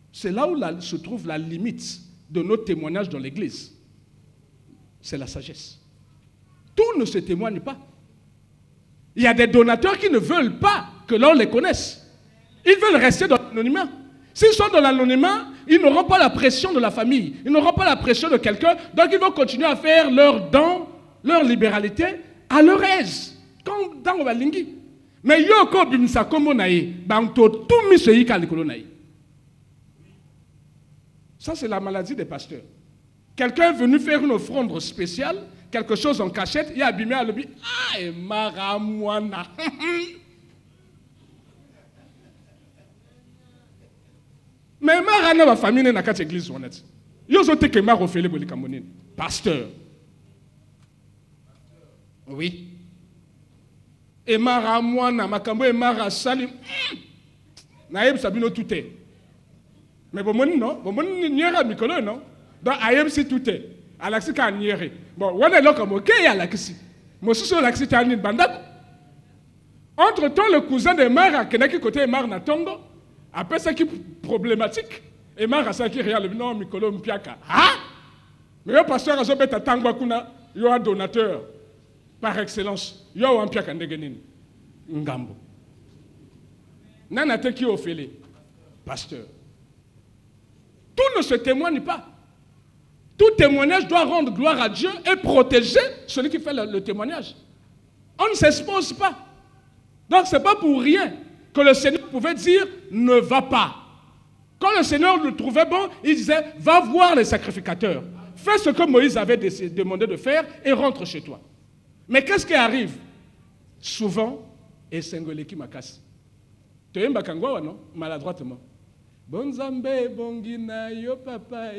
C'est là où se trouve la limite de nos témoignages dans l'Église. C'est la sagesse. Tout ne se témoigne pas. Il y a des donateurs qui ne veulent pas que l'on les connaisse. Ils veulent rester dans l'anonymat. S'ils sont dans l'anonymat, ils n'auront pas la pression de la famille. Ils n'auront pas la pression de quelqu'un. Donc ils vont continuer à faire leurs dons, leur libéralité à leur aise. Comme dans le Lingui. Mais yoko bimsa komo nae, banto tout mi se yika likolo nae. Ça, c'est la maladie des pasteurs. Quelqu'un est venu faire une offrande spéciale, quelque chose en cachette, il a abîmé à l'objet. Ah, et maramouana. Mais marana va famille n'a qu'à l'église honnête. Ils ont été que mar ofélé pour les Camerounais. Pasteur. Oui. Et maramouana, makambo et marasalim. Naïb Sabino tout est. Mais bon, non, bon, n'y a pas non. Donc, aïe, c'est tout est. Alaxi ka niere. Bon, on est là comme ok, Alaxi. Moi, je suis Alaxi Tani Bandak. Entre-temps, le cousin de Mara, qui n'a qu'à côté Mar Natongo, après ça qui est problématique, et Mara, ça qui est réel, non, Mikolo Mpiaka. Ah! Mais le pasteur a joué à Tango Kuna, il y a un donateur, par excellence. Il y a un Mpiaka Ndegenin. Ngambo. Nana te qui Ophélie, pasteur. Tout ne se témoigne pas. Tout témoignage doit rendre gloire à Dieu et protéger celui qui fait le témoignage. On ne s'expose pas. Donc ce n'est pas pour rien que le Seigneur pouvait dire « ne va pas ». Quand le Seigneur le trouvait bon, il disait « va voir les sacrificateurs, fais ce que Moïse avait demandé de faire et rentre chez toi ». Mais qu'est-ce qui arrive? Souvent, et Sengoleki Makasi. Tu es mbakangwa non? Maladroitement. Bonzambe, bongina, yo papa.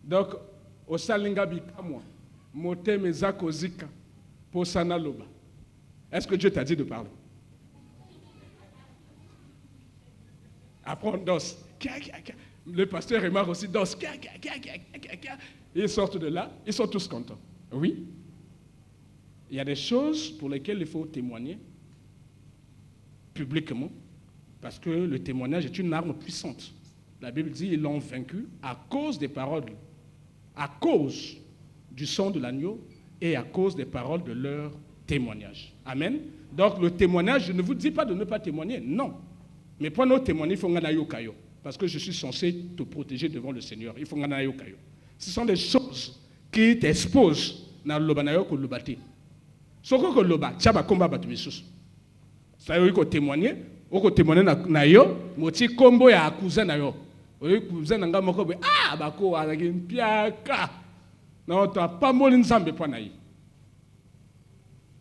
Donc, Osalinga bikamwa. Moteme zakozika. Posana loba. Est-ce que Dieu t'a dit de parler? Après on danse. Le pasteur Emar aussi danse. Ils sortent de là, ils sont tous contents. Oui. Il y a des choses pour lesquelles il faut témoigner publiquement, parce que le témoignage est une arme puissante. La Bible dit ils l'ont vaincu à cause des paroles, à cause du sang de l'agneau et à cause des paroles de leur témoignage. Amen. Donc le témoignage, je ne vous dis pas de ne pas témoigner, non. Mais pour nous témoigner, il faut nga yo kayo, parce que je suis censé te protéger devant le Seigneur. Il faut nga yo kayo. Ce sont des choses qui t'exposent dans le loba na yo ko lobate. Soko ko loba, tchaba komba batu bisus. Ça veut dire témoigner, ou témoigner na yo, moti kombo ya cousin na yo. Oyo cousin nga moko be bako alaki mpiaka. Non, tu n'as pas moli nzambe po na yi.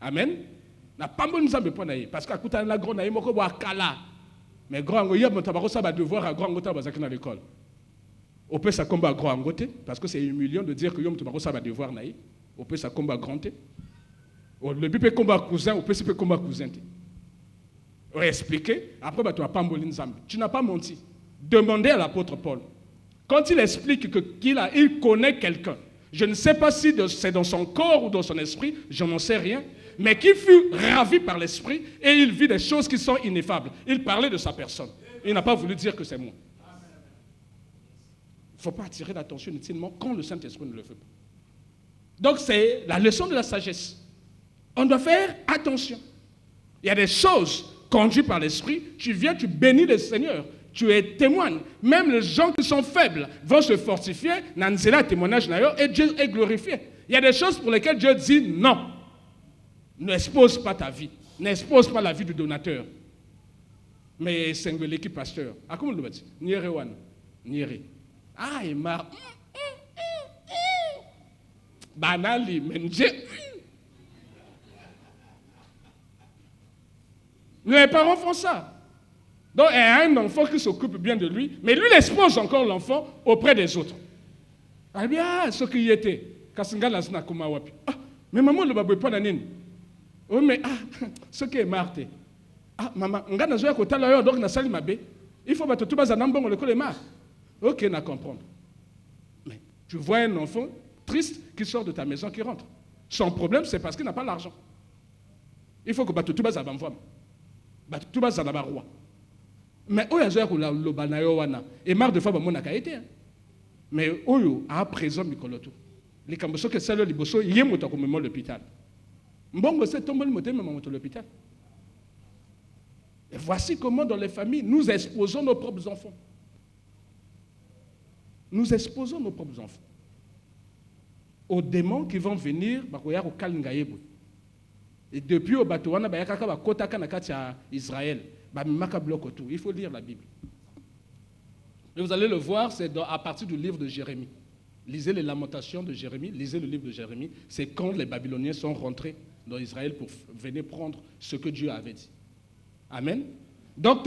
Amen. Na pas moli nzambe po na yi parce que akuta na grand na yi moko bo akala. Mais grand ngo yeba tabako ça va devoir à grand ngota bazaki na l'école. Au peut ça combat grand ngote parce que c'est humiliant de dire que yom tabako ça va devoir na yi. Au peut ça combat grand te. Le but peut combat cousin, au peut c'est combat cousin te. Expliquer, après bah, tu n'as pas moli nzambe. Tu n'as pas menti. Demandez à l'apôtre Paul. Quand il explique qu'il connaît quelqu'un, je ne sais pas si c'est dans son corps ou dans son esprit, je n'en sais rien, mais qu'il fut ravi par l'esprit et il vit des choses qui sont ineffables. Il parlait de sa personne. Il n'a pas voulu dire que c'est moi. Il ne faut pas attirer l'attention inutilement quand le Saint-Esprit ne le veut pas. Donc c'est la leçon de la sagesse. On doit faire attention. Il y a des choses conduites par l'esprit, tu viens, tu bénis le Seigneur. Tu es témoin. Même les gens qui sont faibles vont se fortifier. Nanzela témoignage d'ailleurs et Dieu est glorifié. Il y a des choses pour lesquelles Dieu dit non. N'expose pas ta vie. N'expose pas la vie du donateur. Mais c'est l'équipe pasteur. Ah, comment le dit? Niere wan. Niere. Ah, il m'a. Banali, mais Dieu. Les parents font ça. Donc, il y a un enfant qui s'occupe bien de lui, mais lui, il expose encore l'enfant auprès des autres. Ah bien, ce qui y était. Mais maman, le baboué pas d'année. Oh, mais ce qui est marre. Maman, on a joué à côté de donc on a sali ma bé. Il faut battre tout bas à Nambon, le col marre. Ok, on a comprendre. Mais tu vois un enfant triste qui sort de ta maison, qui rentre. Son problème, c'est parce qu'il n'a pas l'argent. Il faut que batte tout bas à Bamfam. Batte tout bas à la roi. Mais oyo azoya ko loba na yo wana et marre de fois bamona ka été mais oyo à présent mikoloto les kamboso que salo liboso yemoto ko memo l'hôpital mbongo c'est tombé le moté même à l'hôpital. Et voici comment dans les familles nous exposons nos propres enfants. Nous exposons nos propres enfants aux démons qui vont venir bakoya ko kalinga yebo. Et depuis au bateau wana bayaka ka bakota kana kati ya Israël. Il faut lire la Bible. Et vous allez le voir, c'est à partir du livre de Jérémie. Lisez les lamentations de Jérémie, lisez le livre de Jérémie. C'est quand les Babyloniens sont rentrés dans Israël pour venir prendre ce que Dieu avait dit. Amen. Donc,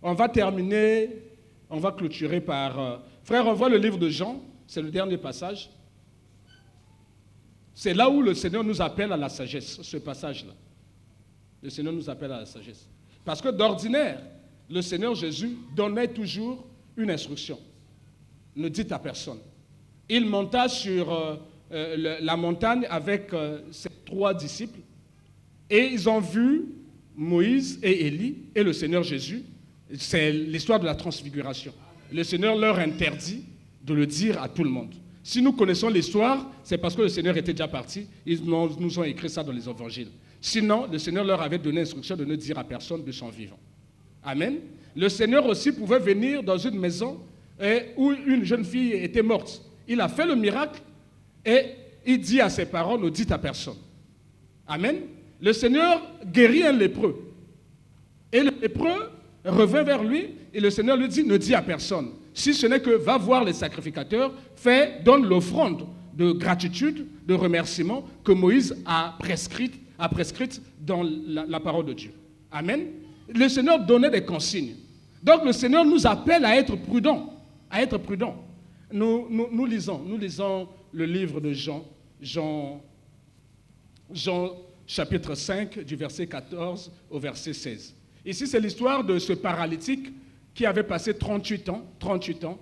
on va terminer, on va clôturer par... frère, on voit le livre de Jean, c'est le dernier passage. C'est là où le Seigneur nous appelle à la sagesse, ce passage-là. Le Seigneur nous appelle à la sagesse. Parce que d'ordinaire, le Seigneur Jésus donnait toujours une instruction. Ne dites à personne. Il monta sur la montagne avec ses 3 disciples et ils ont vu Moïse et Élie et le Seigneur Jésus. C'est l'histoire de la transfiguration. Le Seigneur leur interdit de le dire à tout le monde. Si nous connaissons l'histoire, c'est parce que le Seigneur était déjà parti. Ils nous ont écrit ça dans les évangiles. Sinon, le Seigneur leur avait donné l'instruction de ne dire à personne de son vivant. Amen. Le Seigneur aussi pouvait venir dans une maison où une jeune fille était morte. Il a fait le miracle et il dit à ses parents, ne dites à personne. Amen. Le Seigneur guérit un lépreux. Et le lépreux revint vers lui et le Seigneur lui dit, ne dis à personne. Si ce n'est que va voir les sacrificateurs, donne l'offrande de gratitude, de remerciement que Moïse a prescrite dans la parole de Dieu. Amen. Le Seigneur donnait des consignes. Donc le Seigneur nous appelle à être prudents. À être prudents. Nous lisons le livre de Jean chapitre 5, du verset 14 au verset 16. Ici, c'est l'histoire de ce paralytique qui avait passé 38 ans,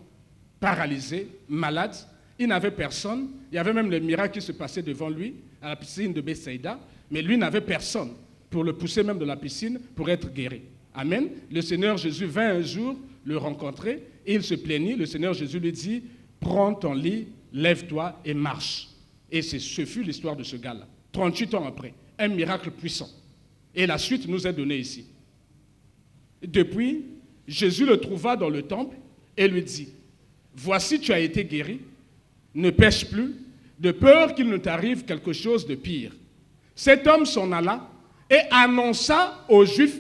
paralysé, malade. Il n'avait personne. Il y avait même le miracle qui se passait devant lui, à la piscine de Bethsaïda, mais lui n'avait personne pour le pousser même de la piscine pour être guéri. Amen. Le Seigneur Jésus vint un jour le rencontrer et il se plaignit. Le Seigneur Jésus lui dit, prends ton lit, lève-toi et marche. Et ce fut l'histoire de ce gars-là. 38 ans après, un miracle puissant. Et la suite nous est donnée ici. Depuis, Jésus le trouva dans le temple et lui dit, voici tu as été guéri, ne pêche plus, de peur qu'il ne t'arrive quelque chose de pire. Cet homme s'en alla et annonça aux Juifs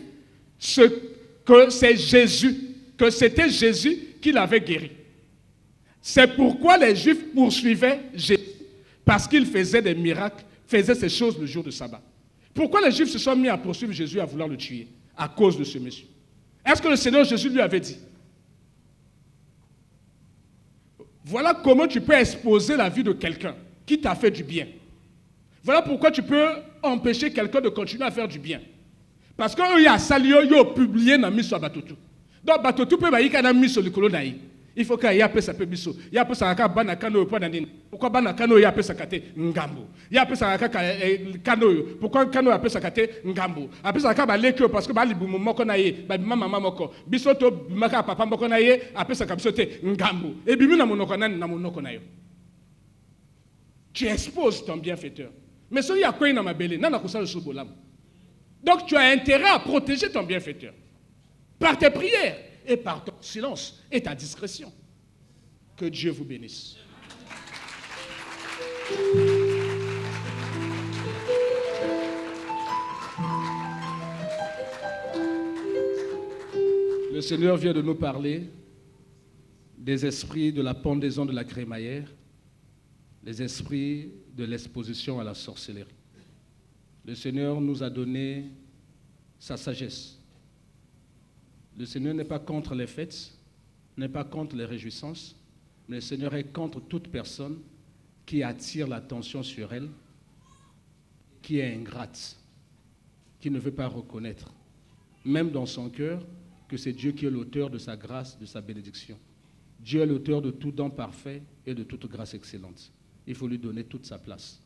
que c'était Jésus qui l'avait guéri. C'est pourquoi les Juifs poursuivaient Jésus, parce qu'il faisait des miracles, faisait ces choses le jour de sabbat. Pourquoi les Juifs se sont mis à poursuivre Jésus, à vouloir le tuer? À cause de ce monsieur. Est-ce que le Seigneur Jésus lui avait dit? Voilà comment tu peux exposer la vie de quelqu'un qui t'a fait du bien. Voilà pourquoi tu peux empêcher quelqu'un de continuer à faire du bien. Parce qu'il y a sali, il y a publié dans miso à Batotou. Donc Batotou peut y avoir miso le colo naï. Il faut qu'il y ait un peu sa miso. Il y a un peu sa banakano pour nanin. Pourquoi banakano il y a un peu sa kate ngambo. Il y a un peu sa kano. Pourquoi kano a peu sa kate ngambo. Après ça kaba lekio parce que bali bumu moko naïe, bali mama moko. Bisoto maka papa moko naïe, après ça kabsote ngambo. Et bimu na monoko nan na monoko naïe. Tu exposes ton bienfaiteur. Mais ce qu'il y a quoi dans ma belle, nana kosa le sobolam. Donc tu as intérêt à protéger ton bienfaiteur par tes prières et par ton silence et ta discrétion. Que Dieu vous bénisse. Le Seigneur vient de nous parler des esprits de la pendaison de la crémaillère, les esprits de l'exposition à la sorcellerie. Le Seigneur nous a donné sa sagesse. Le Seigneur n'est pas contre les fêtes, n'est pas contre les réjouissances, mais le Seigneur est contre toute personne qui attire l'attention sur elle, qui est ingrate, qui ne veut pas reconnaître, même dans son cœur, que c'est Dieu qui est l'auteur de sa grâce, de sa bénédiction. Dieu est l'auteur de tout don parfait et de toute grâce excellente. Il faut lui donner toute sa place.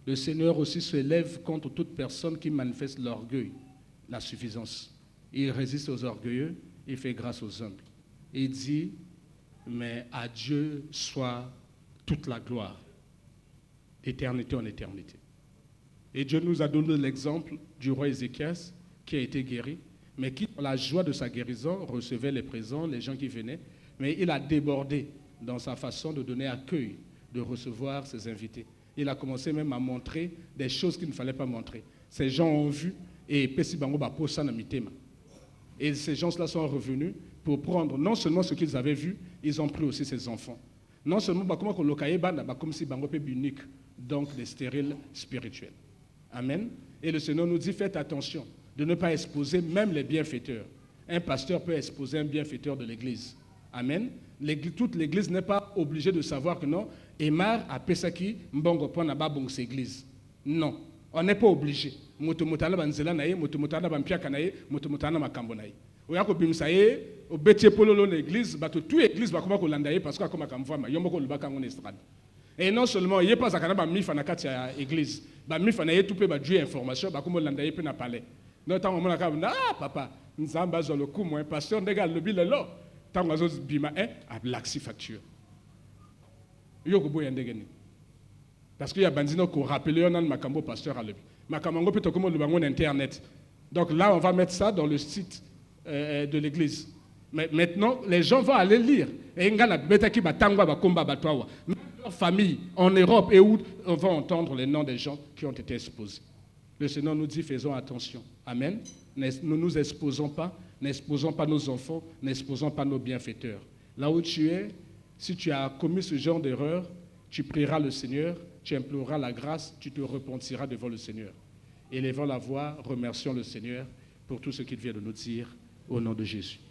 Le Seigneur aussi se lève contre toute personne qui manifeste l'orgueil, la suffisance. Il résiste aux orgueilleux, il fait grâce aux humbles. Il dit, mais à Dieu soit toute la gloire, d'éternité en éternité. Et Dieu nous a donné l'exemple du roi Ézéchias qui a été guéri, mais qui, dans la joie de sa guérison, recevait les présents, les gens qui venaient, mais il a débordé dans sa façon de donner accueil, de recevoir ses invités. Il a commencé même à montrer des choses qu'il ne fallait pas montrer. Ces gens ont vu et et ces gens-là sont revenus pour prendre non seulement ce qu'ils avaient vu, ils ont pris aussi ses enfants. Non seulement comme si unique, donc des stériles spirituels. Amen. Et le Seigneur nous dit, faites attention de ne pas exposer même les bienfaiteurs. Un pasteur peut exposer un bienfaiteur de l'église. Amen. Toute l'église n'est pas obligée de savoir que non, Emar a pesaki mbongo pona babong c'est église. Non, on n'est pas obligé. Motomotana banzela nae, motomotana bampiaka nae, motomotana makambo nae. Oyako bimsaye, obetie pololo l'église, bato tout église ba koma ko landaye parce que akoma kamvama, yombo ko lubaka ngone estrade. Et non seulement yé pas akana ba mifa na kati ya église, ba mifa na ye tout pe ba Dieu information, ba komo landaye pe na palais. Non tant on ka ah papa, nzamba zo le coup moi pasteur ndega lobi lelo. Tant que vous bima a laxi facture. Parce qu'il y a bandino qui rappelle on a makambo pasteur à l'objet. Makamango peut comme le bangon internet. Donc là on va mettre ça dans le site de l'église. Mais maintenant les gens vont aller lire. Et ngala beta ki batangwa ba komba batwawa. Leur famille en Europe et où on va entendre les noms des gens qui ont été exposés. Le Seigneur nous dit faisons attention. Amen. Ne nous exposons pas. N'exposons pas nos enfants, n'exposons pas nos bienfaiteurs. Là où tu es, si tu as commis ce genre d'erreur, tu prieras le Seigneur, tu imploreras la grâce, tu te repentiras devant le Seigneur. Élevons la voix, remercions le Seigneur pour tout ce qu'il vient de nous dire au nom de Jésus.